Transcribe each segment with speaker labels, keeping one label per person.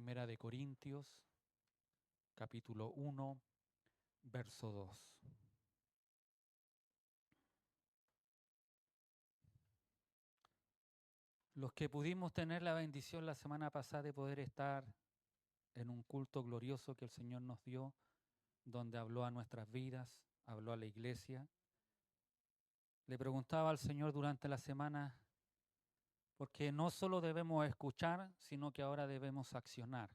Speaker 1: Primera de Corintios, capítulo 1, verso 2. Los que pudimos tener la bendición la semana pasada de poder estar en un culto glorioso que el Señor nos dio, donde habló a nuestras vidas, habló a la iglesia, le preguntaba al Señor durante la semana, porque no solo debemos escuchar, sino que ahora debemos accionar.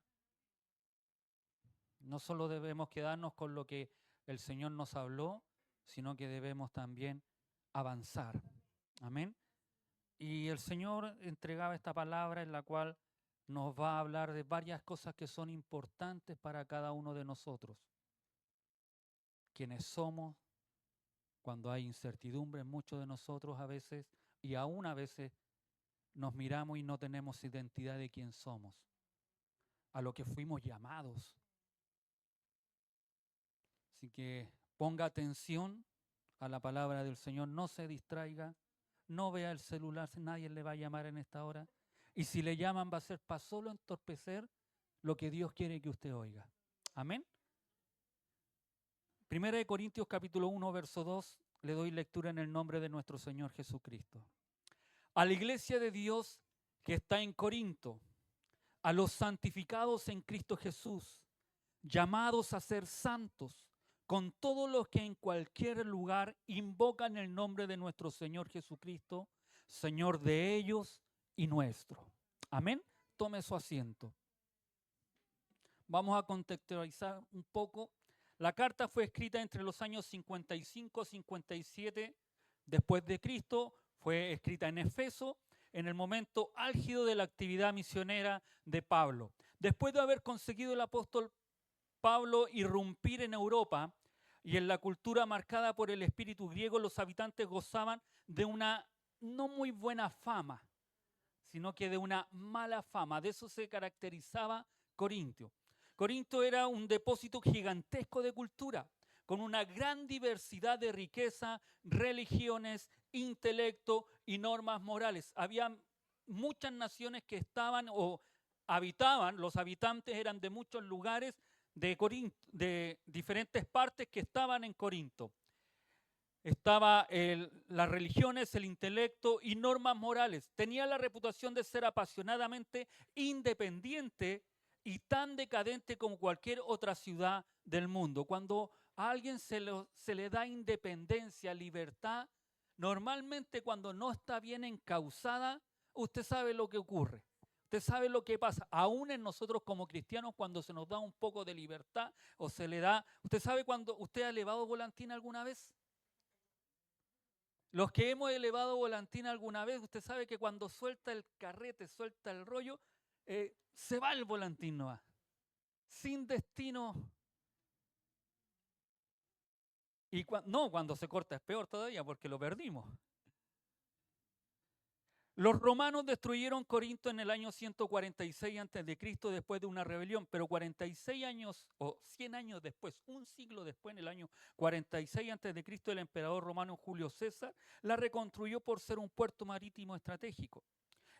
Speaker 1: No solo debemos quedarnos con lo que el Señor nos habló, sino que debemos también avanzar. Amén. Y el Señor entregaba esta palabra en la cual nos va a hablar de varias cosas que son importantes para cada uno de nosotros. Quienes somos, cuando hay incertidumbre en muchos de nosotros a veces, y aún a veces nos miramos y no tenemos identidad de quién somos, a lo que fuimos llamados. Así que ponga atención a la palabra del Señor, no se distraiga, no vea el celular, nadie le va a llamar en esta hora. Y si le llaman va a ser para solo entorpecer lo que Dios quiere que usted oiga. Amén. Primera de Corintios capítulo 1, verso 2, le doy lectura en el nombre de nuestro Señor Jesucristo. A la iglesia de Dios que está en Corinto, a los santificados en Cristo Jesús, llamados a ser santos, con todos los que en cualquier lugar invocan el nombre de nuestro Señor Jesucristo, Señor de ellos y nuestro. Amén. Tome su asiento. Vamos a contextualizar un poco. La carta fue escrita entre los años 55 y 57 después de Cristo. Fue escrita en Efeso, en el momento álgido de la actividad misionera de Pablo. Después de haber conseguido el apóstol Pablo irrumpir en Europa y en la cultura marcada por el espíritu griego, los habitantes gozaban de una no muy buena fama, sino que de una mala fama. De eso se caracterizaba Corintio. Corinto era un depósito gigantesco de cultura, con una gran diversidad de riqueza, religiones, intelecto y normas morales. Había muchas naciones que estaban o habitaban, los habitantes eran de muchos lugares de Corinto, de diferentes partes que estaban en Corinto. Estaba las religiones, el intelecto y normas morales. Tenía la reputación de ser apasionadamente independiente y tan decadente como cualquier otra ciudad del mundo. Cuando a alguien se le da independencia, libertad, normalmente cuando no está bien encauzada, usted sabe lo que ocurre. Usted sabe lo que pasa, aún en nosotros como cristianos, cuando se nos da un poco de libertad o se le da. ¿Usted sabe cuando usted ha elevado volantín alguna vez? Los que hemos elevado volantín alguna vez, usted sabe que cuando suelta el carrete, suelta el rollo, se va el volantín, no va. Sin destino. Y cuando se corta es peor todavía porque lo perdimos. Los romanos destruyeron Corinto en el año 146 a.C. después de una rebelión, pero 46 años o 100 años después, un siglo después, en el año 46 a.C., el emperador romano Julio César la reconstruyó por ser un puerto marítimo estratégico.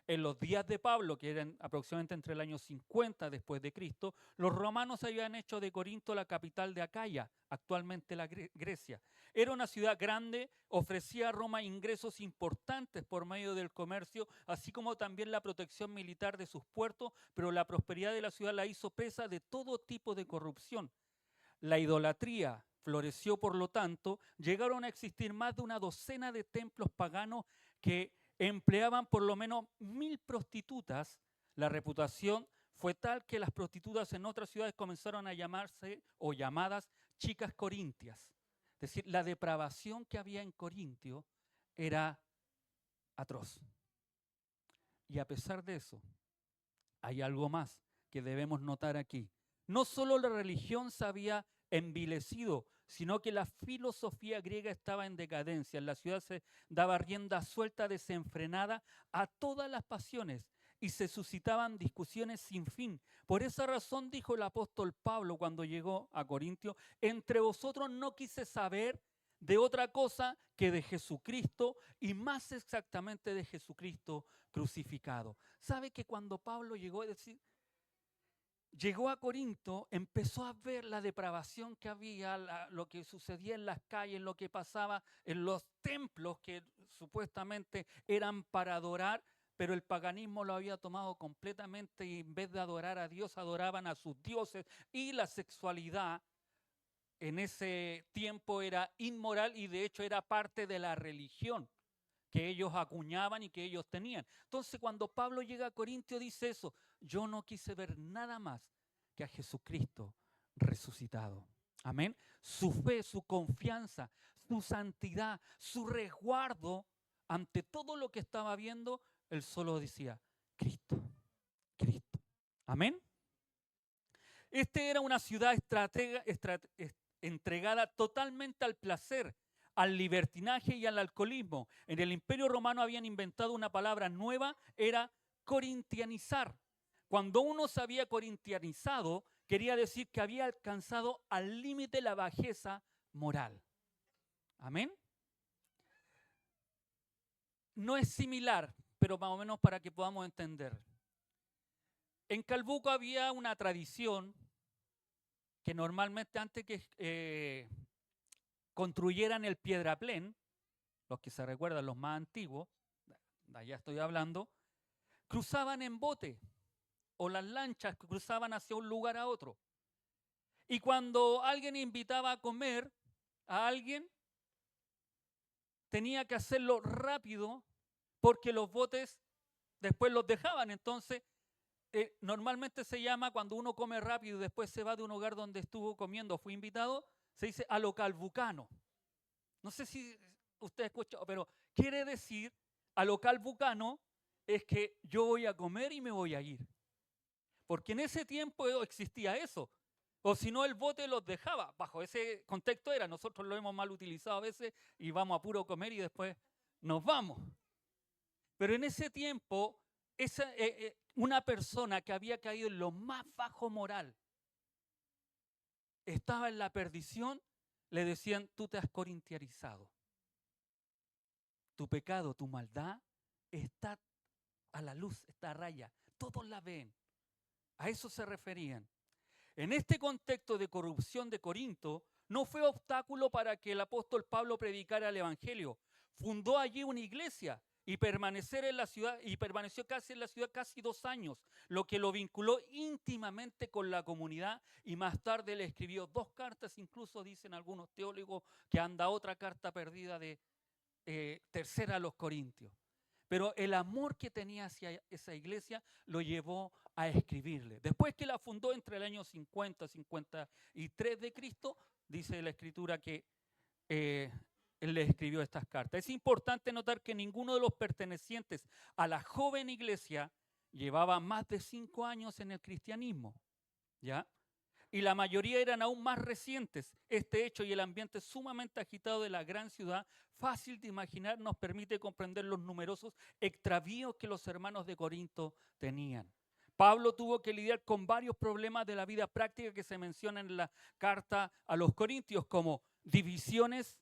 Speaker 1: En los días de Pablo, que eran aproximadamente entre el año 50 después de Cristo, los romanos habían hecho de Corinto la capital de Acaya, actualmente la Grecia. Era una ciudad grande, ofrecía a Roma ingresos importantes por medio del comercio, así como también la protección militar de sus puertos, pero la prosperidad de la ciudad la hizo presa de todo tipo de corrupción. La idolatría floreció, por lo tanto, llegaron a existir más de una docena de templos paganos que empleaban por lo menos 1000 prostitutas. La reputación fue tal que las prostitutas en otras ciudades comenzaron a llamarse o llamadas chicas corintias. Es decir, la depravación que había en Corintio era atroz. Y a pesar de eso, hay algo más que debemos notar aquí. No solo la religión se había envilecido, sino que la filosofía griega estaba en decadencia. En la ciudad se daba rienda suelta, desenfrenada a todas las pasiones y se suscitaban discusiones sin fin. Por esa razón dijo el apóstol Pablo cuando llegó a Corintio: entre vosotros no quise saber de otra cosa que de Jesucristo, y más exactamente de Jesucristo crucificado. ¿Sabe que cuando Pablo llegó a decir, llegó a Corinto, empezó a ver la depravación que había, lo que sucedía en las calles, lo que pasaba en los templos que supuestamente eran para adorar, pero el paganismo lo había tomado completamente y en vez de adorar a Dios, adoraban a sus dioses, y la sexualidad en ese tiempo era inmoral y de hecho era parte de la religión que ellos acuñaban y que ellos tenían. Entonces, cuando Pablo llega a Corintio, dice eso: yo no quise ver nada más que a Jesucristo resucitado. Amén. Su fe, su confianza, su santidad, su resguardo ante todo lo que estaba viendo, él solo decía: Cristo, Cristo. Amén. Este era una ciudad entregada totalmente al placer, al libertinaje y al alcoholismo. En el Imperio Romano habían inventado una palabra nueva, era corintianizar. Cuando uno se había corintianizado, quería decir que había alcanzado al límite la bajeza moral. Amén. No es similar, pero más o menos para que podamos entender. En Calbuco había una tradición que normalmente antes que construyeran el Piedraplén, los que se recuerdan, los más antiguos, de allá estoy hablando, cruzaban en bote o las lanchas cruzaban hacia un lugar a otro. Y cuando alguien invitaba a comer a alguien, tenía que hacerlo rápido porque los botes después los dejaban. Entonces, normalmente se llama, cuando uno come rápido y después se va de un hogar donde estuvo comiendo, fue invitado, se dice a lo calbucano. No sé si usted escuchó, pero quiere decir a lo calbucano es que yo voy a comer y me voy a ir. Porque en ese tiempo existía eso. O si no, el bote los dejaba. Bajo ese contexto era, nosotros lo hemos mal utilizado a veces y vamos a puro comer y después nos vamos. Pero en ese tiempo, una persona que había caído en lo más bajo moral, estaba en la perdición, le decían: tú te has corintiarizado. Tu pecado, tu maldad está a la luz, está a raya. Todos la ven. A eso se referían. En este contexto de corrupción de Corinto, no fue obstáculo para que el apóstol Pablo predicara el evangelio. Fundó allí una iglesia y permaneció casi en la ciudad casi 2 años, lo que lo vinculó íntimamente con la comunidad, y más tarde le escribió 2 cartas, incluso dicen algunos teólogos que anda otra carta perdida de tercera a los Corintios. Pero el amor que tenía hacia esa iglesia lo llevó a escribirle. Después que la fundó entre el año 50 y 53 de Cristo, dice la Escritura que él le escribió estas cartas. Es importante notar que ninguno de los pertenecientes a la joven iglesia llevaba más de 5 años en el cristianismo, ¿ya? Y la mayoría eran aún más recientes. Este hecho y el ambiente sumamente agitado de la gran ciudad, fácil de imaginar, nos permite comprender los numerosos extravíos que los hermanos de Corinto tenían. Pablo tuvo que lidiar con varios problemas de la vida práctica que se mencionan en la carta a los Corintios, como divisiones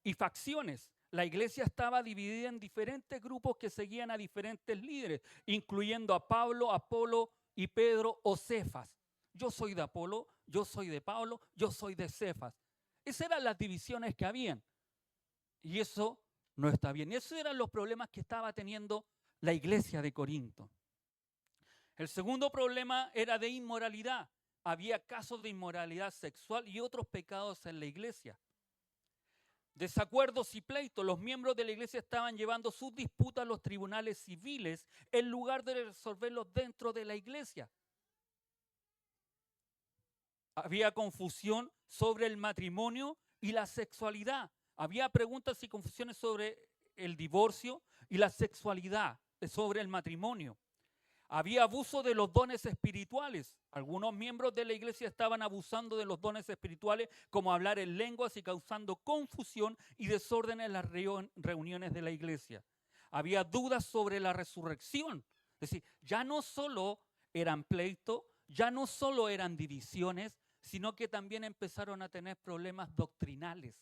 Speaker 1: y facciones. La iglesia estaba dividida en diferentes grupos que seguían a diferentes líderes, incluyendo a Pablo, Apolo y Pedro o Cefas. Yo soy de Apolo, yo soy de Pablo, yo soy de Cefas. Esas eran las divisiones que habían. Y eso no está bien. Esos eran los problemas que estaba teniendo la iglesia de Corinto. El segundo problema era de inmoralidad. Había casos de inmoralidad sexual y otros pecados en la iglesia. Desacuerdos y pleitos. Los miembros de la iglesia estaban llevando sus disputas a los tribunales civiles en lugar de resolverlos dentro de la iglesia. Había confusión sobre el matrimonio y la sexualidad. Había preguntas y confusiones sobre el divorcio y la sexualidad, sobre el matrimonio. Había abuso de los dones espirituales. Algunos miembros de la iglesia estaban abusando de los dones espirituales, como hablar en lenguas, y causando confusión y desorden en las reuniones de la iglesia. Había dudas sobre la resurrección. Es decir, ya no solo eran pleitos, ya no solo eran divisiones, sino que también empezaron a tener problemas doctrinales.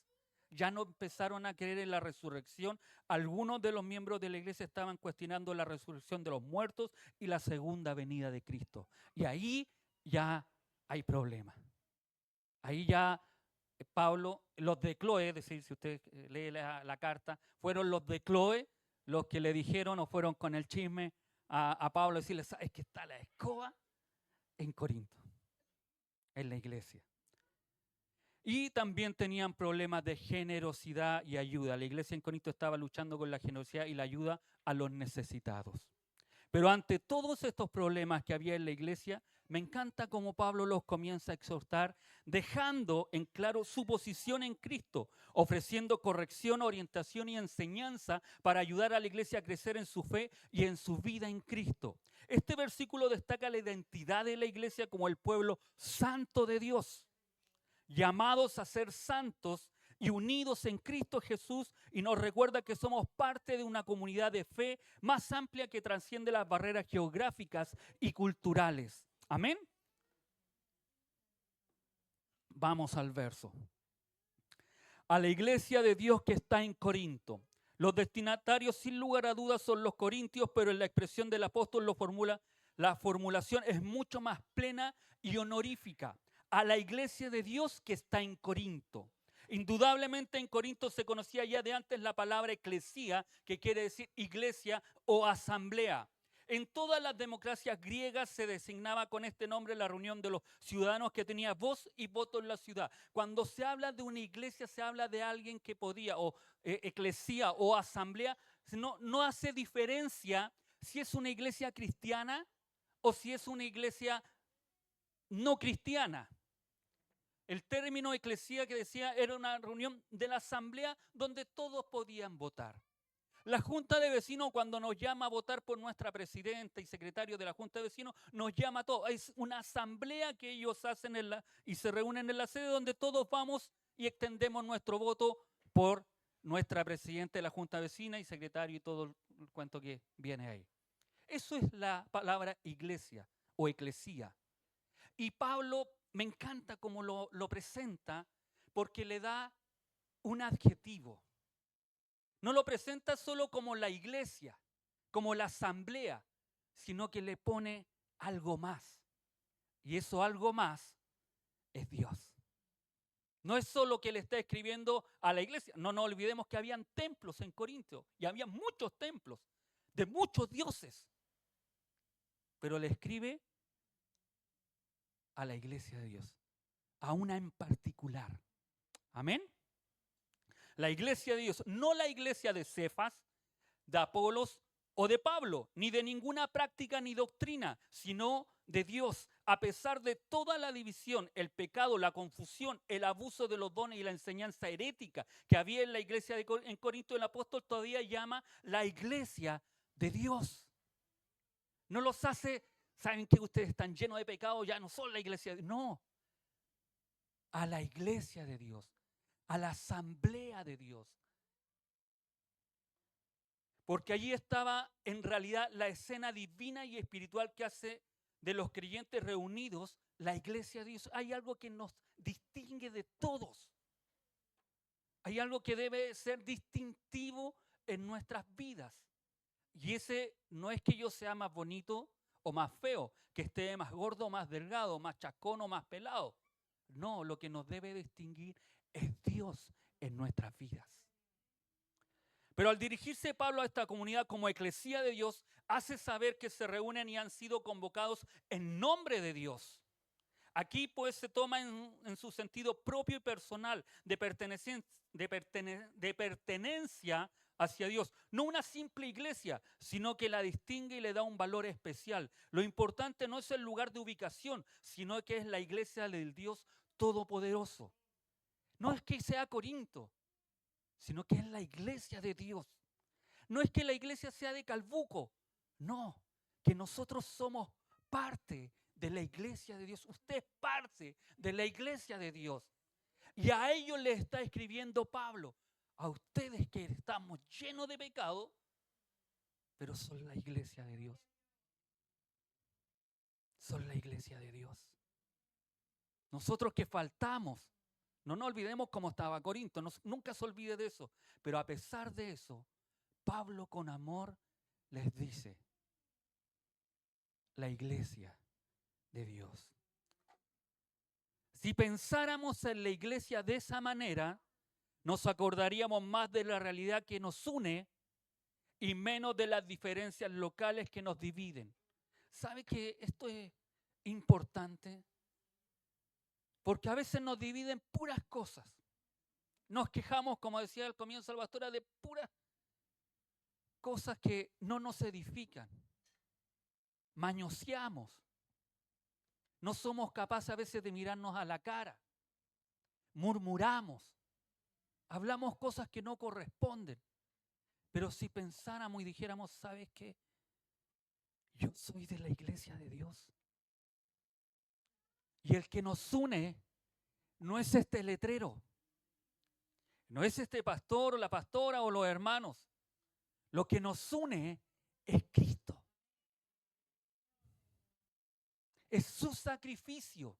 Speaker 1: Ya no empezaron a creer en la resurrección. Algunos de los miembros de la iglesia estaban cuestionando la resurrección de los muertos y la segunda venida de Cristo. Y ahí ya hay problemas. Ahí ya Pablo, los de Cloé, es decir, si usted lee la carta, fueron los de Cloé los que le dijeron o fueron con el chisme a Pablo a decirle, ¿sabes que está la escoba en Corinto, en la iglesia? Y también tenían problemas de generosidad y ayuda. La iglesia en Corinto estaba luchando con la generosidad y la ayuda a los necesitados. Pero ante todos estos problemas que había en la iglesia, me encanta cómo Pablo los comienza a exhortar, dejando en claro su posición en Cristo, ofreciendo corrección, orientación y enseñanza para ayudar a la iglesia a crecer en su fe y en su vida en Cristo. Este versículo destaca la identidad de la iglesia como el pueblo santo de Dios, llamados a ser santos y unidos en Cristo Jesús, y nos recuerda que somos parte de una comunidad de fe más amplia que trasciende las barreras geográficas y culturales. Amén. Vamos al verso. A la iglesia de Dios que está en Corinto. Los destinatarios sin lugar a dudas son los corintios, pero en la expresión del apóstol la formulación es mucho más plena y honorífica. A la iglesia de Dios que está en Corinto. Indudablemente en Corinto se conocía ya de antes la palabra eclesía, que quiere decir iglesia o asamblea. En todas las democracias griegas se designaba con este nombre la reunión de los ciudadanos que tenía voz y voto en la ciudad. Cuando se habla de una iglesia, se habla de alguien que podía, o eclesía o asamblea, no hace diferencia si es una iglesia cristiana o si es una iglesia no cristiana. El término eclesía que decía era una reunión de la asamblea donde todos podían votar. La Junta de Vecinos, cuando nos llama a votar por nuestra presidenta y secretario de la Junta de Vecinos, nos llama a todos. Es una asamblea que ellos hacen y se reúnen en la sede donde todos vamos y extendemos nuestro voto por nuestra presidenta de la Junta Vecina y secretario y todo el cuento que viene ahí. Eso es la palabra iglesia o eclesía. Y Pablo me encanta cómo lo presenta porque le da un adjetivo. No lo presenta solo como la iglesia, como la asamblea, sino que le pone algo más. Y eso algo más es Dios. No es solo que le está escribiendo a la iglesia. No nos olvidemos que habían templos en Corinto y había muchos templos de muchos dioses. Pero le escribe a la iglesia de Dios, a una en particular. Amén. La iglesia de Dios, no la iglesia de Cefas, de Apolos o de Pablo, ni de ninguna práctica ni doctrina, sino de Dios. A pesar de toda la división, el pecado, la confusión, el abuso de los dones y la enseñanza herética que había en la iglesia en Corinto, el apóstol todavía llama la iglesia de Dios. No los hace, saben que ustedes están llenos de pecado, ya no son la iglesia de Dios. No, a la iglesia de Dios, a la asamblea de Dios. Porque allí estaba en realidad la escena divina y espiritual que hace de los creyentes reunidos la iglesia de Dios. Hay algo que nos distingue de todos. Hay algo que debe ser distintivo en nuestras vidas. Y ese no es que yo sea más bonito o más feo, que esté más gordo, más delgado, más chascón o más pelado. No, lo que nos debe distinguir es Dios en nuestras vidas. Pero al dirigirse Pablo a esta comunidad como eclesía de Dios, hace saber que se reúnen y han sido convocados en nombre de Dios. Aquí pues se toma en su sentido propio y personal de pertenencia hacia Dios. No una simple iglesia, sino que la distingue y le da un valor especial. Lo importante no es el lugar de ubicación, sino que es la iglesia del Dios Todopoderoso. No es que sea Corinto, sino que es la iglesia de Dios. No es que la iglesia sea de Calbuco, no, que nosotros somos parte de la iglesia de Dios. Usted es parte de la iglesia de Dios. Y a ellos les está escribiendo Pablo, a ustedes que estamos llenos de pecado, pero son la iglesia de Dios. Son la iglesia de Dios. Nosotros que faltamos, no nos olvidemos cómo estaba Corinto, nunca se olvide de eso. Pero a pesar de eso, Pablo con amor les dice, la iglesia de Dios. Si pensáramos en la iglesia de esa manera, nos acordaríamos más de la realidad que nos une y menos de las diferencias locales que nos dividen. ¿Sabe que esto es importante? Porque a veces nos dividen puras cosas. Nos quejamos, como decía al comienzo la pastora, de puras cosas que no nos edifican. Mañoseamos. No somos capaces a veces de mirarnos a la cara. Murmuramos. Hablamos cosas que no corresponden. Pero si pensáramos y dijéramos, ¿sabes qué? Yo soy de la iglesia de Dios. Y el que nos une no es este letrero. No es este pastor o la pastora o los hermanos. Lo que nos une es Cristo. Es su sacrificio.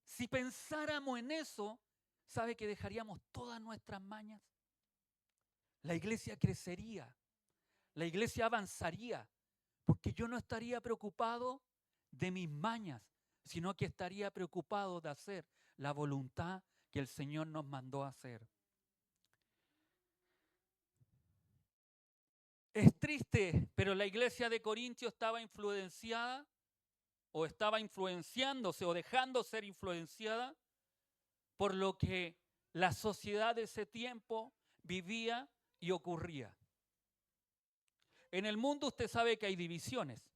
Speaker 1: Si pensáramos en eso, ¿sabe que dejaríamos todas nuestras mañas? La iglesia crecería, la iglesia avanzaría, porque yo no estaría preocupado de mis mañas, sino que estaría preocupado de hacer la voluntad que el Señor nos mandó a hacer. Es triste, pero la iglesia de Corintios estaba influenciada o estaba influenciándose o dejando ser influenciada por lo que la sociedad de ese tiempo vivía y ocurría. En el mundo usted sabe que hay divisiones.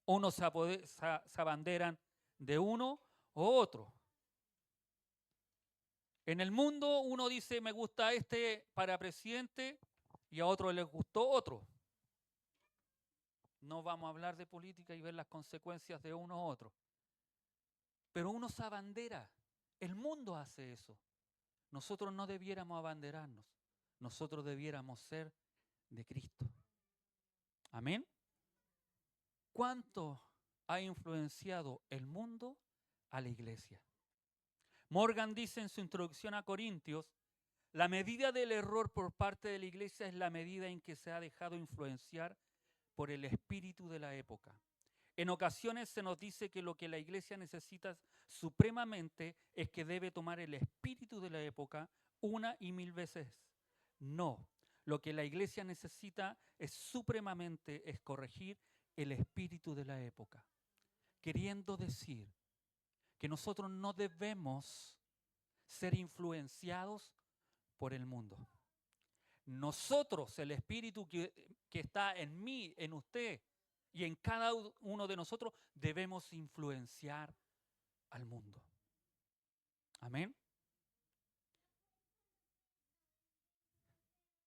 Speaker 1: Unos se abanderan de uno o otro. En el mundo uno dice me gusta este para presidente y a otro les gustó otro. No vamos a hablar de política y ver las consecuencias de uno u otro. Pero uno se abandera. El mundo hace eso. Nosotros no debiéramos abanderarnos. Nosotros debiéramos ser de Cristo. Amén. ¿Cuánto ha influenciado el mundo a la iglesia? Morgan dice en su introducción a Corintios, la medida del error por parte de la iglesia es la medida en que se ha dejado influenciar por el espíritu de la época. En ocasiones se nos dice que lo que la iglesia necesita supremamente es que debe tomar el espíritu de la época una y mil veces. No, lo que la iglesia necesita es supremamente es corregir el espíritu de la época. Queriendo decir que nosotros no debemos ser influenciados por el mundo. Nosotros, el espíritu que está en mí, en usted y en cada uno de nosotros, debemos influenciar al mundo. Amén.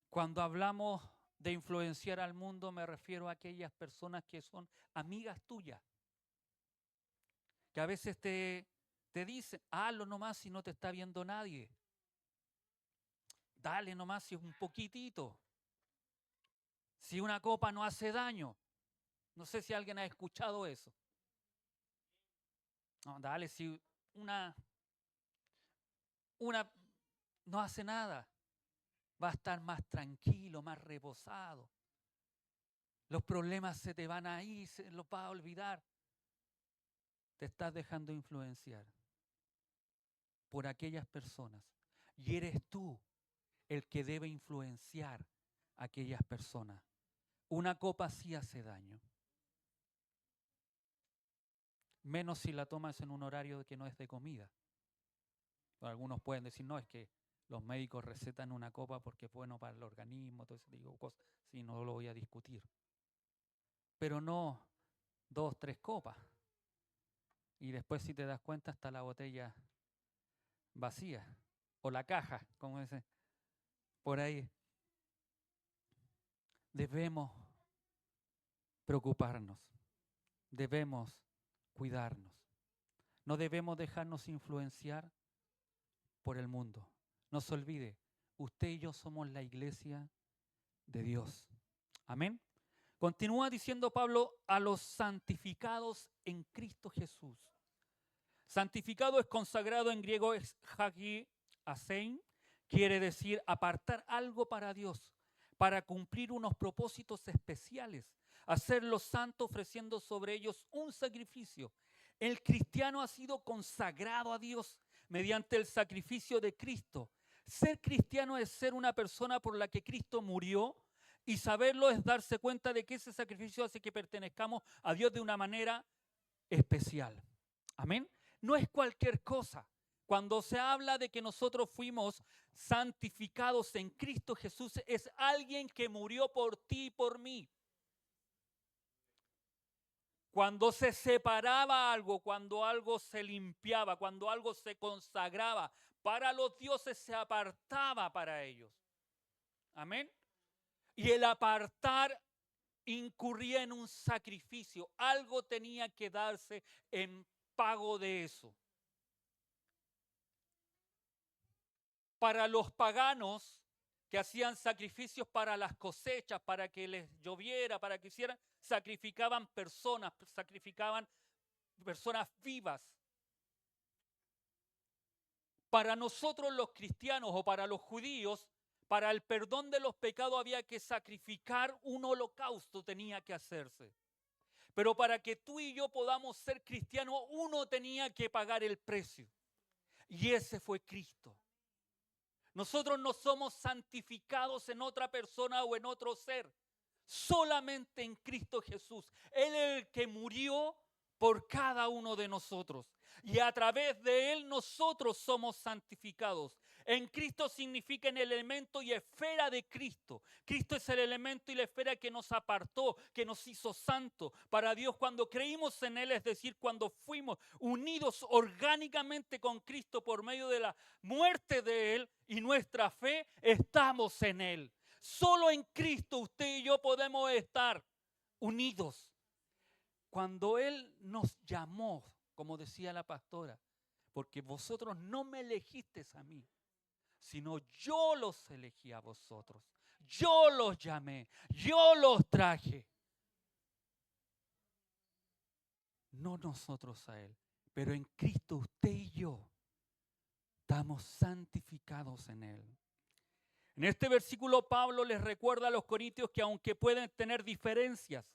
Speaker 1: Cuando hablamos de influenciar al mundo, me refiero a aquellas personas que son amigas tuyas, que a veces te dicen, hazlo nomás si no te está viendo nadie. Dale nomás si es un poquitito. Si una copa no hace daño. No sé si alguien ha escuchado eso. No, dale, si una no hace nada, va a estar más tranquilo, más reposado. Los problemas se te van a ir, se los vas a olvidar. Te estás dejando influenciar por aquellas personas. Y eres tú el que debe influenciar a aquellas personas. Una copa sí hace daño. Menos si la tomas en un horario que no es de comida. Algunos pueden decir, no, es que los médicos recetan una copa porque es bueno para el organismo, todo ese tipo de cosas. Sí, no lo voy a discutir. Pero no 2, 3 copas. Y después, si te das cuenta, está la botella vacía. O la caja, como dice por ahí. Debemos preocuparnos. Debemos cuidarnos. No debemos dejarnos influenciar por el mundo. No se olvide, usted y yo somos la iglesia de Dios. Amén. Continúa diciendo Pablo a los santificados en Cristo Jesús. Santificado es consagrado, en griego es hagi asein, quiere decir apartar algo para Dios, para cumplir unos propósitos especiales, hacerlos santos ofreciendo sobre ellos un sacrificio. El cristiano ha sido consagrado a Dios mediante el sacrificio de Cristo. Ser cristiano es ser una persona por la que Cristo murió, y saberlo es darse cuenta de que ese sacrificio hace que pertenezcamos a Dios de una manera especial. Amén. No es cualquier cosa. Cuando se habla de que nosotros fuimos santificados en Cristo Jesús, es alguien que murió por ti y por mí. Cuando se separaba algo, cuando algo se limpiaba, cuando algo se consagraba para los dioses, se apartaba para ellos. Amén. Y el apartar incurría en un sacrificio. Algo tenía que darse en pago de eso. Para los paganos que hacían sacrificios para las cosechas, para que les lloviera, para que hicieran, sacrificaban personas vivas. Para nosotros los cristianos o para los judíos, para el perdón de los pecados había que sacrificar un holocausto, tenía que hacerse. Pero para que tú y yo podamos ser cristianos, uno tenía que pagar el precio. Y ese fue Cristo. Nosotros no somos santificados en otra persona o en otro ser, solamente en Cristo Jesús. Él es el que murió por cada uno de nosotros. Y a través de Él nosotros somos santificados. En Cristo significa en el elemento y esfera de Cristo. Cristo es el elemento y la esfera que nos apartó, que nos hizo santos para Dios. Cuando creímos en Él, es decir, cuando fuimos unidos orgánicamente con Cristo por medio de la muerte de Él y nuestra fe, estamos en Él. Solo en Cristo usted y yo podemos estar unidos. Cuando Él nos llamó, como decía la pastora, porque vosotros no me elegisteis a mí, sino yo los elegí a vosotros. Yo los llamé, yo los traje. No nosotros a Él, pero en Cristo usted y yo estamos santificados en Él. En este versículo Pablo les recuerda a los corintios que aunque pueden tener diferencias,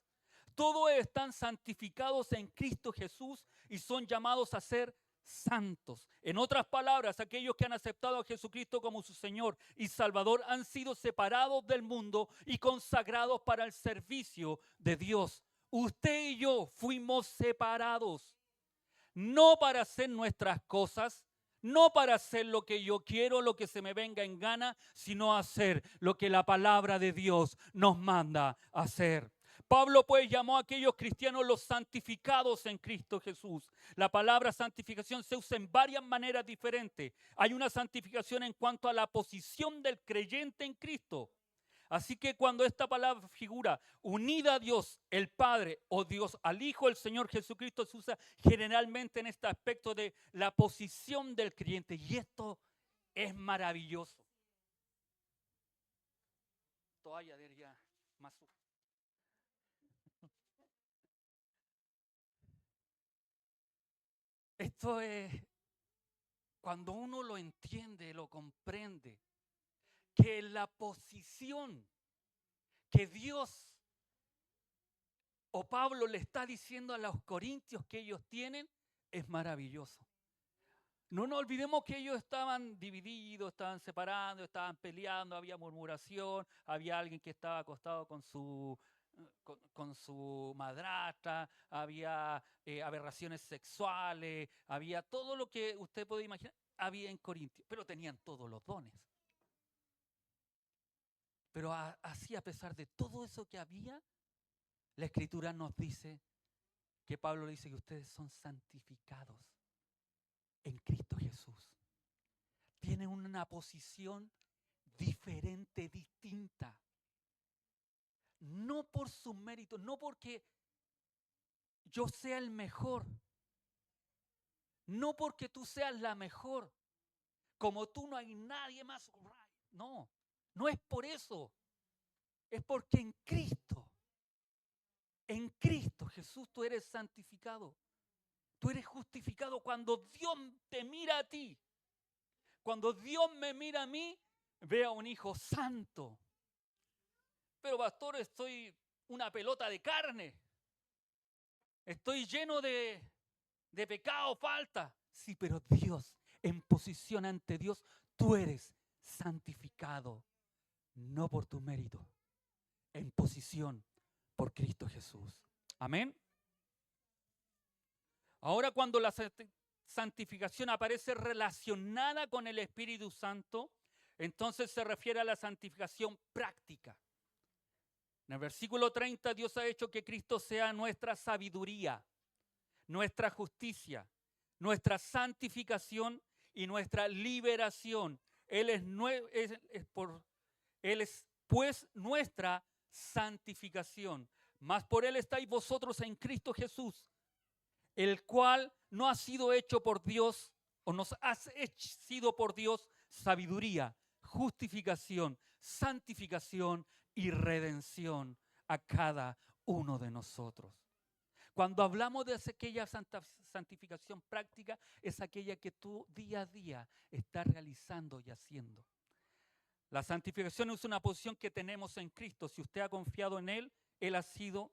Speaker 1: todos están santificados en Cristo Jesús y son llamados a ser santos. En otras palabras, aquellos que han aceptado a Jesucristo como su Señor y Salvador han sido separados del mundo y consagrados para el servicio de Dios. Usted y yo fuimos separados, no para hacer nuestras cosas, no para hacer lo que yo quiero, lo que se me venga en gana, sino hacer lo que la palabra de Dios nos manda hacer. Pablo pues llamó a aquellos cristianos los santificados en Cristo Jesús. La palabra santificación se usa en varias maneras diferentes. Hay una santificación en cuanto a la posición del creyente en Cristo. Así que cuando esta palabra figura unida a Dios, el Padre, o Dios al Hijo, el Señor Jesucristo, se usa generalmente en este aspecto de la posición del creyente. Y esto es maravilloso. Toalla de ya más. Esto es, cuando uno lo entiende, lo comprende, que la posición que Dios o Pablo le está diciendo a los corintios que ellos tienen es maravilloso. No nos olvidemos que ellos estaban divididos, estaban separando, estaban peleando, había murmuración, había alguien que estaba acostado con su madrastra, había aberraciones sexuales, había todo lo que usted puede imaginar, había en Corintios, pero tenían todos los dones. Pero así, a pesar de todo eso que había, la Escritura nos dice que Pablo dice que ustedes son santificados en Cristo Jesús. Tienen una posición diferente, distinta. No por sus méritos, no porque yo sea el mejor, no porque tú seas la mejor. Como tú no hay nadie más. No, no es por eso. Es porque en Cristo Jesús tú eres santificado. Tú eres justificado cuando Dios te mira a ti. Cuando Dios me mira a mí, ve a un hijo santo. Pero pastor, estoy una pelota de carne. Estoy lleno de de pecado, falta. Sí, pero Dios, en posición ante Dios, tú eres santificado, no por tu mérito, en posición por Cristo Jesús. Amén. Ahora cuando la santificación aparece relacionada con el Espíritu Santo, entonces se refiere a la santificación práctica. En el versículo 30, Dios ha hecho que Cristo sea nuestra sabiduría, nuestra justicia, nuestra santificación y nuestra liberación. Él es pues nuestra santificación. Mas por Él estáis vosotros en Cristo Jesús, el cual no ha sido hecho por Dios, o nos ha sido por Dios sabiduría, justificación, santificación y redención a cada uno de nosotros. Cuando hablamos de aquella santificación práctica, es aquella que tú día a día estás realizando y haciendo. La santificación es una posición que tenemos en Cristo. Si usted ha confiado en Él, Él ha sido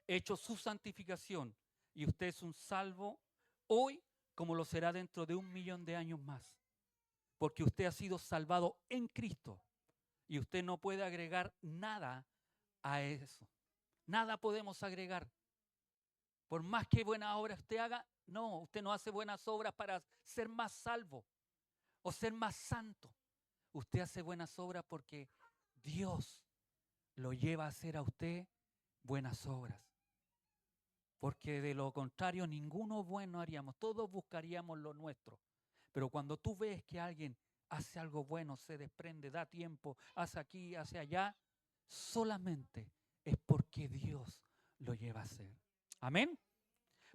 Speaker 1: hecho su santificación. Y usted es un salvo hoy como lo será dentro de 1.000.000 de años más. Porque usted ha sido salvado en Cristo. Y usted no puede agregar nada a eso. Nada podemos agregar. Por más que buena obra usted haga, no, usted no hace buenas obras para ser más salvo o ser más santo. Usted hace buenas obras porque Dios lo lleva a hacer a usted buenas obras. Porque de lo contrario, ninguno bueno haríamos. Todos buscaríamos lo nuestro. Pero cuando tú ves que alguien hace algo bueno, se desprende, da tiempo, hace aquí, hace allá, solamente es porque Dios lo lleva a hacer. Amén.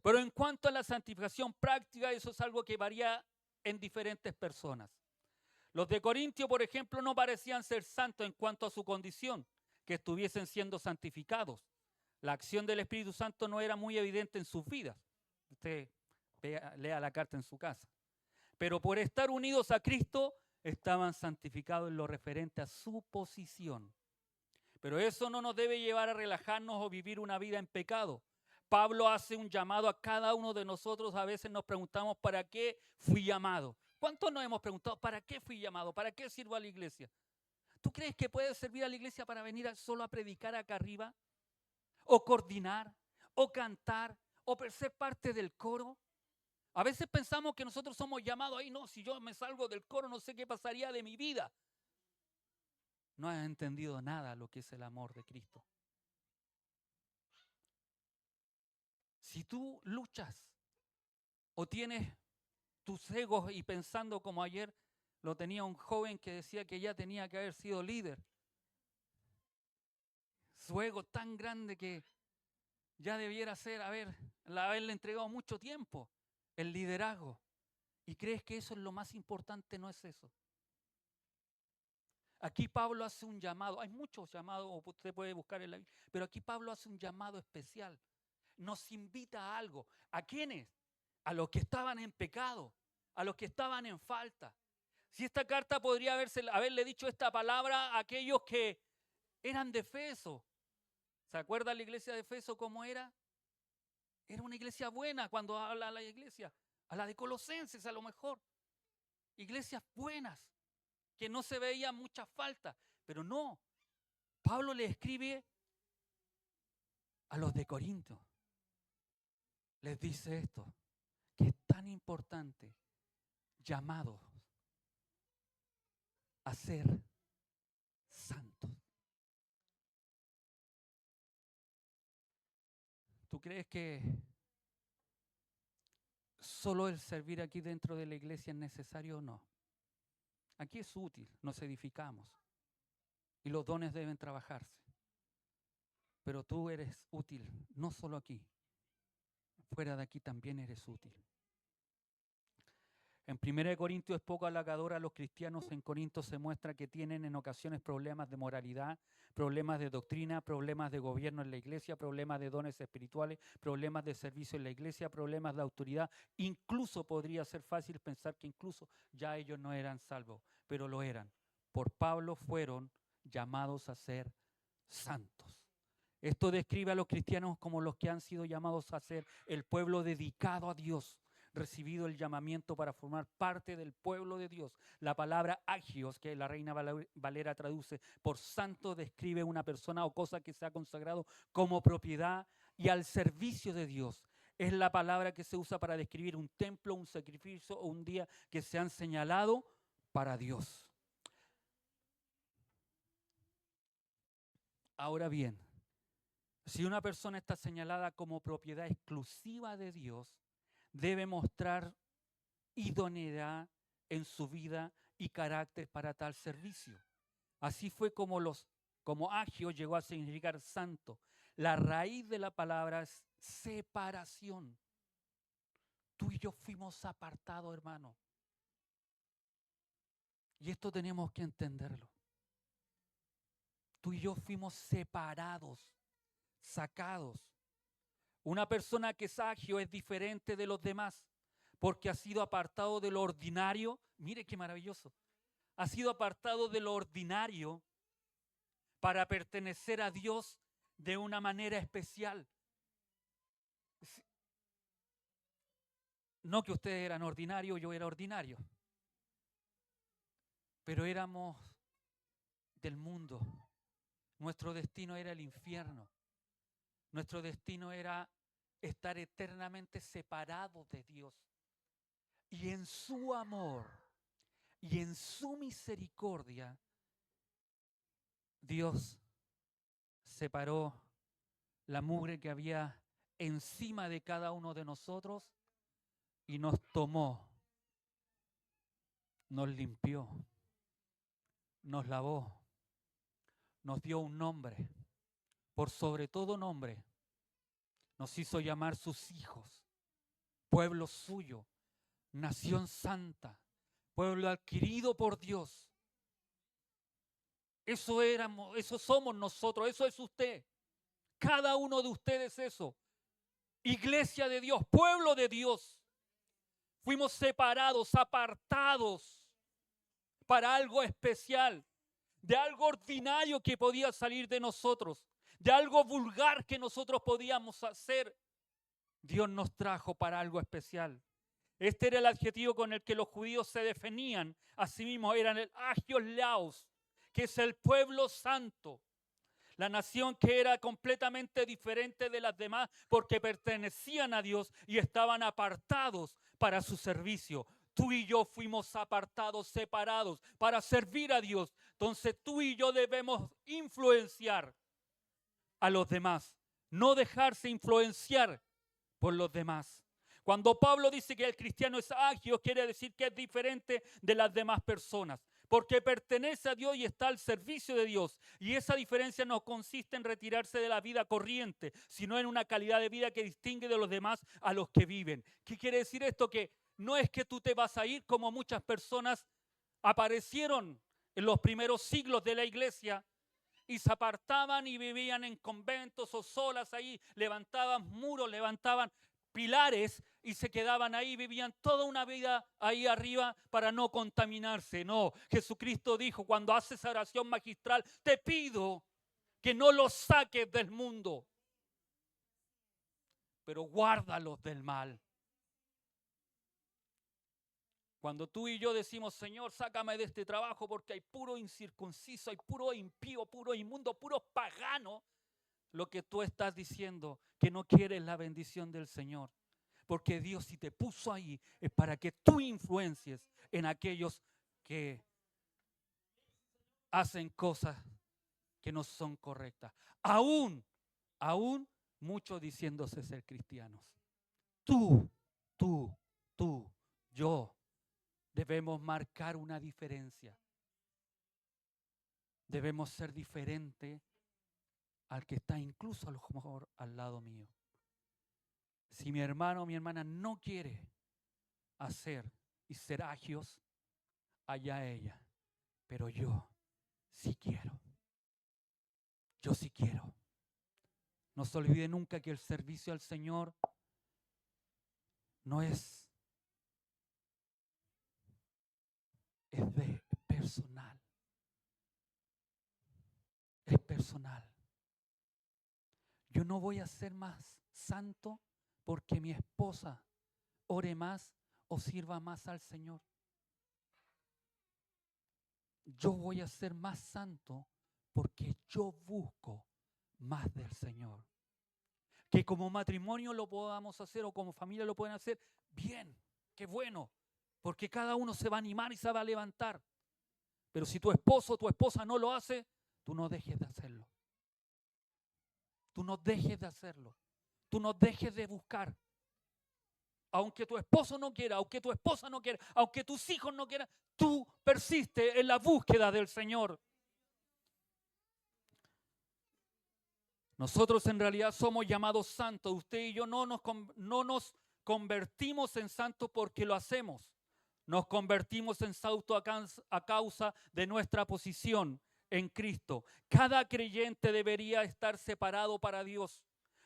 Speaker 1: Pero en cuanto a la santificación práctica, eso es algo que varía en diferentes personas. Los de Corintio, por ejemplo, no parecían ser santos en cuanto a su condición, que estuviesen siendo santificados. La acción del Espíritu Santo no era muy evidente en sus vidas. Usted lea la carta en su casa. Pero por estar unidos a Cristo, estaban santificados en lo referente a su posición. Pero eso no nos debe llevar a relajarnos o vivir una vida en pecado. Pablo hace un llamado a cada uno de nosotros. A veces nos preguntamos, ¿para qué fui llamado? ¿Cuántos nos hemos preguntado, ¿para qué fui llamado? ¿Para qué sirvo a la iglesia? ¿Tú crees que puedes servir a la iglesia para venir solo a predicar acá arriba? ¿O coordinar? ¿O cantar? ¿O ser parte del coro? A veces pensamos que nosotros somos llamados, ay no, si yo me salgo del coro no sé qué pasaría de mi vida. No has entendido nada lo que es el amor de Cristo. Si tú luchas o tienes tus egos y pensando como ayer lo tenía un joven que decía que ya tenía que haber sido líder. Su ego tan grande que ya debiera ser, haberle entregado mucho tiempo el liderazgo. ¿Y crees que eso es lo más importante? No es eso. Aquí Pablo hace un llamado, hay muchos llamados, o usted puede buscar en la Biblia, pero aquí Pablo hace un llamado especial. Nos invita a algo. ¿A quiénes? A los que estaban en pecado, a los que estaban en falta. Si esta carta podría haberle dicho esta palabra a aquellos que eran de Efeso. ¿Se acuerda la iglesia de Efeso cómo era? Era una iglesia buena cuando habla a la iglesia, a la de Colosenses a lo mejor. Iglesias buenas, que no se veía mucha falta, pero no. Pablo le escribe a los de Corinto. Les dice esto, que es tan importante, llamados a ser santos. ¿Tú crees que solo el servir aquí dentro de la iglesia es necesario o no? Aquí es útil, nos edificamos y los dones deben trabajarse. Pero tú eres útil, no solo aquí, fuera de aquí también eres útil. En 1 Corintios es poco halagador a los cristianos. En Corinto se muestra que tienen en ocasiones problemas de moralidad, problemas de doctrina, problemas de gobierno en la iglesia, problemas de dones espirituales, problemas de servicio en la iglesia, problemas de autoridad. Incluso podría ser fácil pensar que incluso ya ellos no eran salvos, pero lo eran. Por Pablo fueron llamados a ser santos. Esto describe a los cristianos como los que han sido llamados a ser el pueblo dedicado a Dios, recibido el llamamiento para formar parte del pueblo de Dios. La palabra agios, que la Reina Valera traduce por santo, describe una persona o cosa que se ha consagrado como propiedad y al servicio de Dios. Es la palabra que se usa para describir un templo, un sacrificio o un día que se han señalado para Dios. Ahora bien, si una persona está señalada como propiedad exclusiva de Dios, debe mostrar idoneidad en su vida y carácter para tal servicio. Así fue como agio llegó a significar santo. La raíz de la palabra es separación. Tú y yo fuimos apartados, hermano. Y esto tenemos que entenderlo. Tú y yo fuimos separados, sacados. Una persona que es agio es diferente de los demás porque ha sido apartado de lo ordinario. Mire qué maravilloso. Ha sido apartado de lo ordinario para pertenecer a Dios de una manera especial. No que ustedes eran ordinarios, yo era ordinario, pero éramos del mundo. Nuestro destino era el infierno. Nuestro destino era estar eternamente separados de Dios. Y en su amor y en su misericordia, Dios separó la mugre que había encima de cada uno de nosotros y nos tomó, nos limpió, nos lavó, nos dio un nombre, por sobre todo nombre, nos hizo llamar sus hijos, pueblo suyo, nación santa, pueblo adquirido por Dios. Eso éramos, eso somos nosotros, eso es usted. Cada uno de ustedes eso. Iglesia de Dios, pueblo de Dios. Fuimos separados, apartados para algo especial, de algo ordinario que podía salir de nosotros, de algo vulgar que nosotros podíamos hacer. Dios nos trajo para algo especial. Este era el adjetivo con el que los judíos se definían a sí mismos, eran el Agios Laos, que es el pueblo santo. La nación que era completamente diferente de las demás porque pertenecían a Dios y estaban apartados para su servicio. Tú y yo fuimos apartados, separados para servir a Dios. Entonces tú y yo debemos influenciar a los demás, no dejarse influenciar por los demás. Cuando Pablo dice que el cristiano es agio, quiere decir que es diferente de las demás personas, porque pertenece a Dios y está al servicio de Dios. Y esa diferencia no consiste en retirarse de la vida corriente, sino en una calidad de vida que distingue de los demás a los que viven. ¿Qué quiere decir esto? Que no es que tú te vas a ir como muchas personas aparecieron en los primeros siglos de la iglesia y se apartaban y vivían en conventos o solas ahí, levantaban muros, levantaban pilares y se quedaban ahí, vivían toda una vida ahí arriba para no contaminarse. No, Jesucristo dijo, cuando haces oración magistral, te pido que no los saques del mundo, pero guárdalos del mal. Cuando tú y yo decimos, Señor, sácame de este trabajo porque hay puro incircunciso, hay puro impío, puro inmundo, puro pagano, lo que tú estás diciendo, que no quieres la bendición del Señor. Porque Dios, si te puso ahí, es para que tú influencies en aquellos que hacen cosas que no son correctas. Aún muchos diciéndose ser cristianos. Tú, yo, debemos marcar una diferencia. Debemos ser diferente al que está incluso a lo mejor al lado mío. Si mi hermano o mi hermana no quiere hacer y ser agios, allá ella. Pero yo sí quiero. Yo sí quiero. No se olvide nunca que el servicio al Señor no es personal. Es personal. Yo no voy a ser más santo porque mi esposa ore más o sirva más al Señor. Yo voy a ser más santo porque yo busco más del Señor. Que como matrimonio lo podamos hacer o como familia lo pueden hacer, bien, qué bueno, porque cada uno se va a animar y se va a levantar. Pero si tu esposo o tu esposa no lo hace, tú no dejes de hacerlo. Tú no dejes de hacerlo. Tú no dejes de buscar. Aunque tu esposo no quiera, aunque tu esposa no quiera, aunque tus hijos no quieran, tú persiste en la búsqueda del Señor. Nosotros en realidad somos llamados santos. Usted y yo no nos convertimos en santos porque lo hacemos. Nos convertimos en santos a causa de nuestra posición en Cristo. Cada creyente debería estar separado para Dios.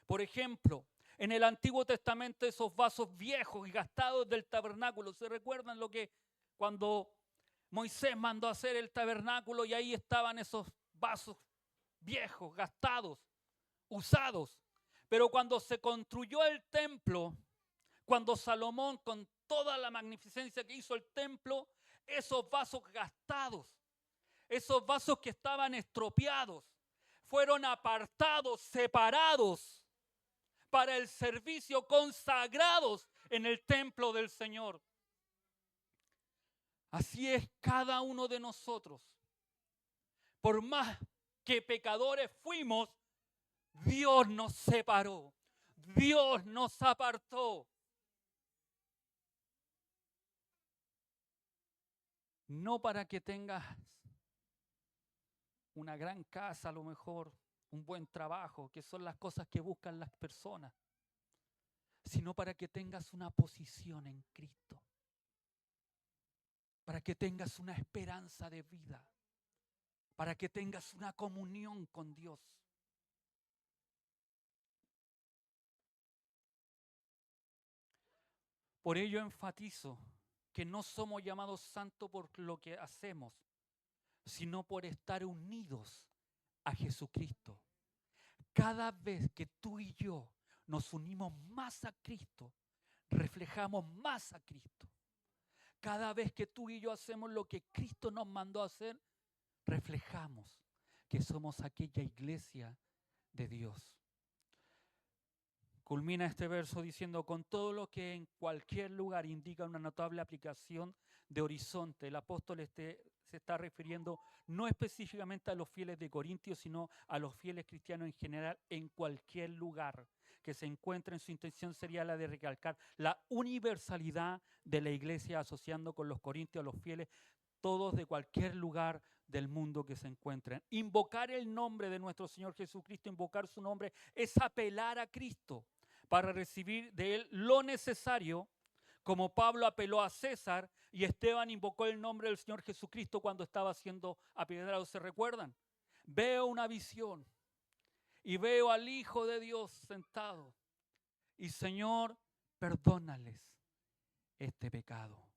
Speaker 1: Por ejemplo, en el Antiguo Testamento esos vasos viejos y gastados del tabernáculo, ¿se recuerdan lo que cuando Moisés mandó a hacer el tabernáculo y ahí estaban esos vasos viejos, gastados, usados? Pero cuando se construyó el templo, cuando Salomón con toda la magnificencia que hizo el templo, esos vasos gastados, esos vasos que estaban estropeados, fueron apartados, separados para el servicio, consagrados en el templo del Señor. Así es cada uno de nosotros. Por más que pecadores fuimos, Dios nos separó, Dios nos apartó. No para que tengas una gran casa, a lo mejor, un buen trabajo, que son las cosas que buscan las personas, sino para que tengas una posición en Cristo, para que tengas una esperanza de vida, para que tengas una comunión con Dios. Por ello enfatizo que no somos llamados santos por lo que hacemos, sino por estar unidos a Jesucristo. Cada vez que tú y yo nos unimos más a Cristo, reflejamos más a Cristo. Cada vez que tú y yo hacemos lo que Cristo nos mandó a hacer, reflejamos que somos aquella iglesia de Dios. Culmina este verso diciendo: con todo lo que en cualquier lugar indica una notable aplicación de horizonte. El apóstol se está refiriendo no específicamente a los fieles de Corintios, sino a los fieles cristianos en general en cualquier lugar que se encuentre. En su intención sería la de recalcar la universalidad de la iglesia, asociando con los corintios a los fieles todos de cualquier lugar del mundo que se encuentren. Invocar el nombre de nuestro Señor Jesucristo, invocar su nombre, es apelar a Cristo para recibir de Él lo necesario, como Pablo apeló a César y Esteban invocó el nombre del Señor Jesucristo cuando estaba siendo apedreado. ¿Se recuerdan? Veo una visión y veo al Hijo de Dios sentado y Señor, perdónales este pecado.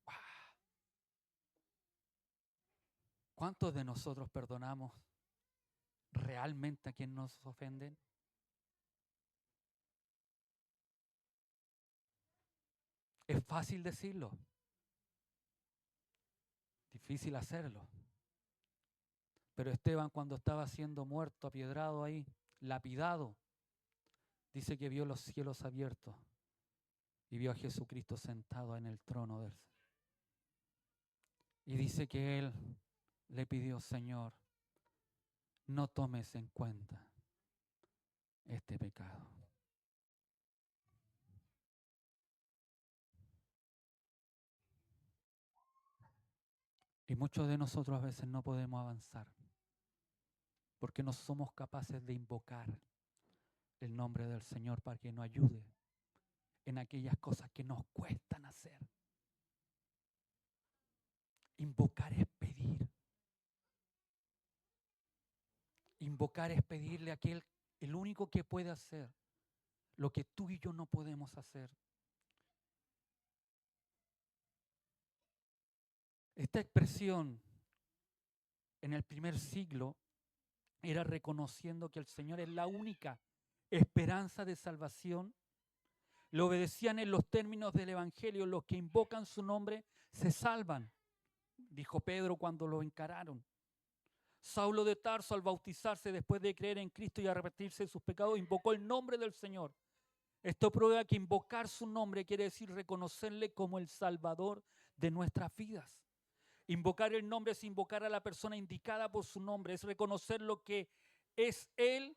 Speaker 1: ¿Cuántos de nosotros perdonamos realmente a quien nos ofenden? Es fácil decirlo, difícil hacerlo. Pero Esteban, cuando estaba siendo muerto, apiedrado ahí, lapidado, dice que vio los cielos abiertos y vio a Jesucristo sentado en el trono de él. Y dice que él le pidió: Señor, no tomes en cuenta este pecado. Y muchos de nosotros a veces no podemos avanzar porque no somos capaces de invocar el nombre del Señor para que nos ayude en aquellas cosas que nos cuestan hacer. Invocar es pedir. Invocar es pedirle a aquel, el único que puede hacer lo que tú y yo no podemos hacer. Esta expresión en el primer siglo era reconociendo que el Señor es la única esperanza de salvación. Le obedecían en los términos del Evangelio. Los que invocan su nombre se salvan, dijo Pedro cuando lo encararon. Saulo de Tarso, al bautizarse después de creer en Cristo y arrepentirse de sus pecados, invocó el nombre del Señor. Esto prueba que invocar su nombre quiere decir reconocerle como el Salvador de nuestras vidas. Invocar el nombre es invocar a la persona indicada por su nombre, es reconocer lo que es Él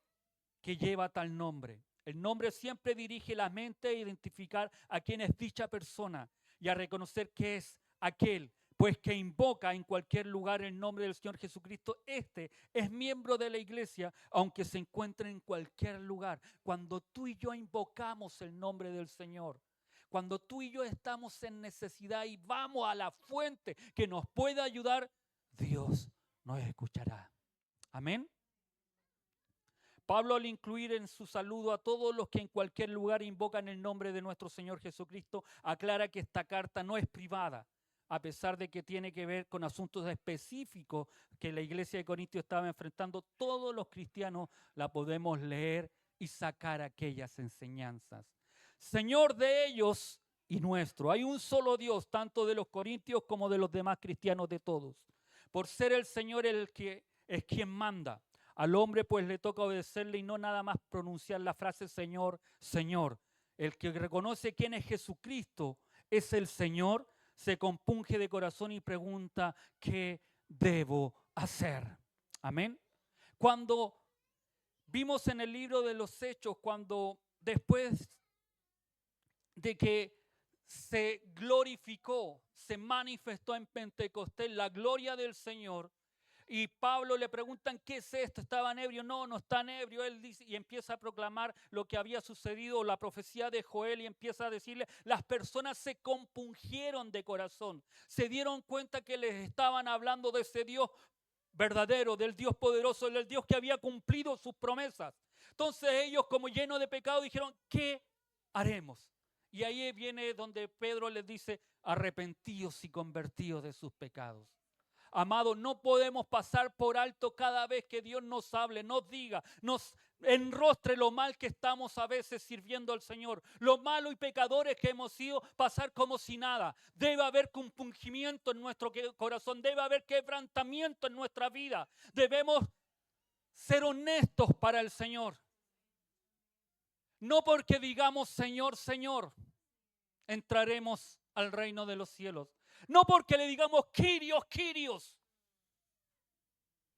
Speaker 1: que lleva tal nombre. El nombre siempre dirige la mente a identificar a quién es dicha persona y a reconocer que es aquel, pues que invoca en cualquier lugar el nombre del Señor Jesucristo. Este es miembro de la iglesia, aunque se encuentre en cualquier lugar. Cuando tú y yo invocamos el nombre del Señor, cuando tú y yo estamos en necesidad y vamos a la fuente que nos pueda ayudar, Dios nos escuchará. Amén. Pablo, al incluir en su saludo a todos los que en cualquier lugar invocan el nombre de nuestro Señor Jesucristo, aclara que esta carta no es privada, a pesar de que tiene que ver con asuntos específicos que la iglesia de Corintios estaba enfrentando. Todos los cristianos la podemos leer y sacar aquellas enseñanzas. Señor de ellos y nuestro. Hay un solo Dios, tanto de los corintios como de los demás cristianos, de todos. Por ser el Señor el que es quien manda. Al hombre pues le toca obedecerle y no nada más pronunciar la frase Señor, Señor. El que reconoce quién es Jesucristo es el Señor, se compunge de corazón y pregunta, ¿qué debo hacer? Amén. Cuando vimos en el libro de los Hechos, cuando después de que se glorificó, se manifestó en Pentecostés la gloria del Señor, y Pablo le preguntan, ¿qué es esto? ¿Estaban ebrios? No, no están ebrios. Él dice, y empieza a proclamar lo que había sucedido, la profecía de Joel, y empieza a decirle, las personas se compungieron de corazón, se dieron cuenta que les estaban hablando de ese Dios verdadero, del Dios poderoso, del Dios que había cumplido sus promesas. Entonces ellos, como llenos de pecado, dijeron, ¿qué haremos? Y ahí viene donde Pedro les dice, arrepentíos y convertíos de sus pecados. Amados, no podemos pasar por alto cada vez que Dios nos hable, nos diga, nos enrostre lo mal que estamos a veces sirviendo al Señor, lo malo y pecadores que hemos sido, pasar como si nada. Debe haber compungimiento en nuestro corazón, debe haber quebrantamiento en nuestra vida. Debemos ser honestos para el Señor. No porque digamos Señor, Señor, entraremos al reino de los cielos. No porque le digamos Kyrios, Kyrios.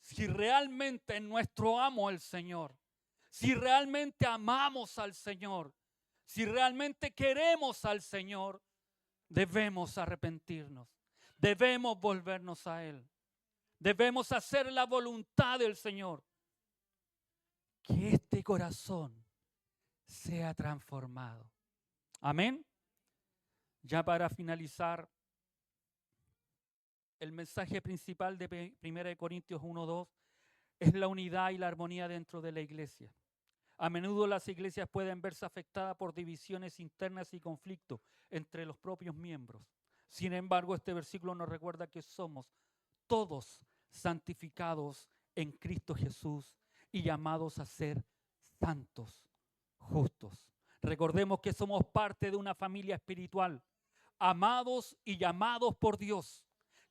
Speaker 1: Si realmente en nuestro amo el Señor, si realmente amamos al Señor, si realmente queremos al Señor, debemos arrepentirnos, debemos volvernos a Él, debemos hacer la voluntad del Señor. Que este corazón sea transformado. Amén. Ya para finalizar, el mensaje principal de 1 Corintios 1:2 es la unidad y la armonía dentro de la iglesia. A menudo las iglesias pueden verse afectadas por divisiones internas y conflictos entre los propios miembros. Sin embargo, este versículo nos recuerda que somos todos santificados en Cristo Jesús y llamados a ser santos, justos. Recordemos que somos parte de una familia espiritual, amados y llamados por Dios.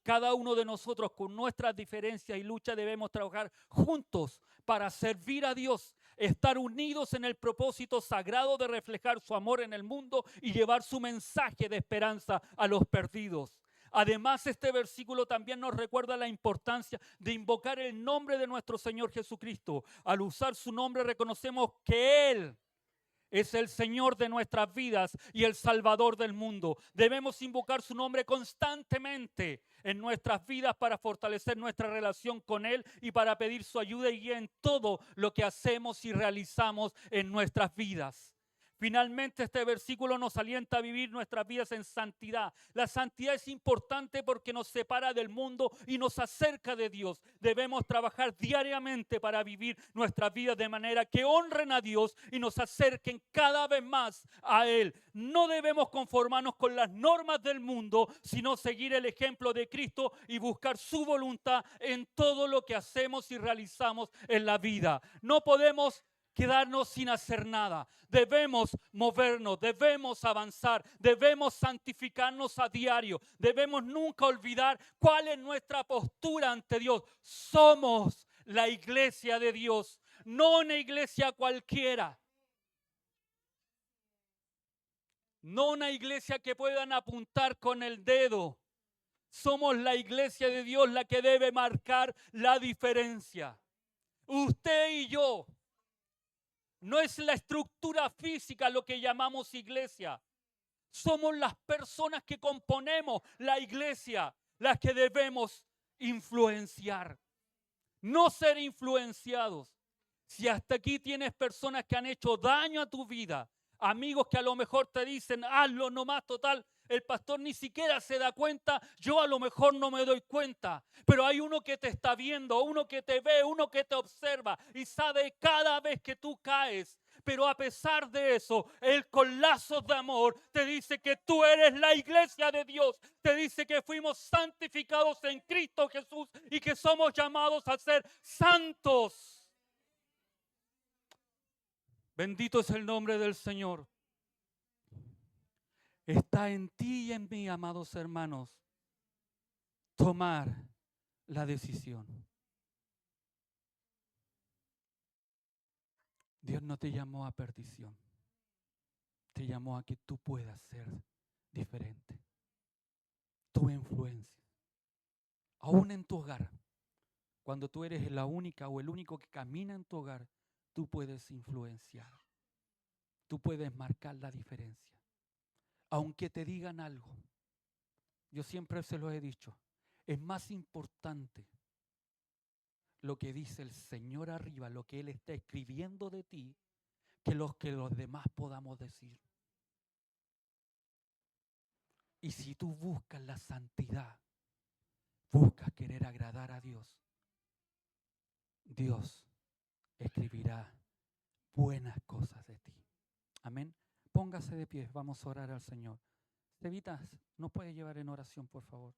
Speaker 1: Cada uno de nosotros, con nuestras diferencias y luchas, debemos trabajar juntos para servir a Dios, estar unidos en el propósito sagrado de reflejar su amor en el mundo y llevar su mensaje de esperanza a los perdidos. Además, este versículo también nos recuerda la importancia de invocar el nombre de nuestro Señor Jesucristo. Al usar su nombre reconocemos que Él es el Señor de nuestras vidas y el Salvador del mundo. Debemos invocar su nombre constantemente en nuestras vidas para fortalecer nuestra relación con Él y para pedir su ayuda y guía en todo lo que hacemos y realizamos en nuestras vidas. Finalmente, este versículo nos alienta a vivir nuestras vidas en santidad. La santidad es importante porque nos separa del mundo y nos acerca de Dios. Debemos trabajar diariamente para vivir nuestras vidas de manera que honren a Dios y nos acerquen cada vez más a Él. No debemos conformarnos con las normas del mundo, sino seguir el ejemplo de Cristo y buscar su voluntad en todo lo que hacemos y realizamos en la vida. No podemos quedarnos sin hacer nada. Debemos movernos, debemos avanzar, debemos santificarnos a diario. Debemos nunca olvidar cuál es nuestra postura ante Dios. Somos la iglesia de Dios, no una iglesia cualquiera. No una iglesia que puedan apuntar con el dedo. Somos la iglesia de Dios la que debe marcar la diferencia. Usted y yo. No es la estructura física lo que llamamos iglesia. Somos las personas que componemos la iglesia las que debemos influenciar. No ser influenciados. Si hasta aquí tienes personas que han hecho daño a tu vida, amigos que a lo mejor te dicen, hazlo nomás, total, el pastor ni siquiera se da cuenta, yo a lo mejor no me doy cuenta, pero hay uno que te está viendo, uno que te ve, uno que te observa y sabe cada vez que tú caes. Pero a pesar de eso, Él con lazos de amor te dice que tú eres la iglesia de Dios. Te dice que fuimos santificados en Cristo Jesús y que somos llamados a ser santos. Bendito es el nombre del Señor. Está en ti y en mí, amados hermanos, tomar la decisión. Dios no te llamó a perdición. Te llamó a que tú puedas ser diferente. Tu influencia. Aún en tu hogar, cuando tú eres la única o el único que camina en tu hogar, tú puedes influenciar. Tú puedes marcar la diferencia. Aunque te digan algo, yo siempre se lo he dicho, es más importante lo que dice el Señor arriba, lo que Él está escribiendo de ti, que los demás podamos decir. Y si tú buscas la santidad, buscas querer agradar a Dios, Dios escribirá buenas cosas de ti. Amén. Póngase de pie, vamos a orar al Señor. Estevitas, ¿nos puede llevar en oración, por favor?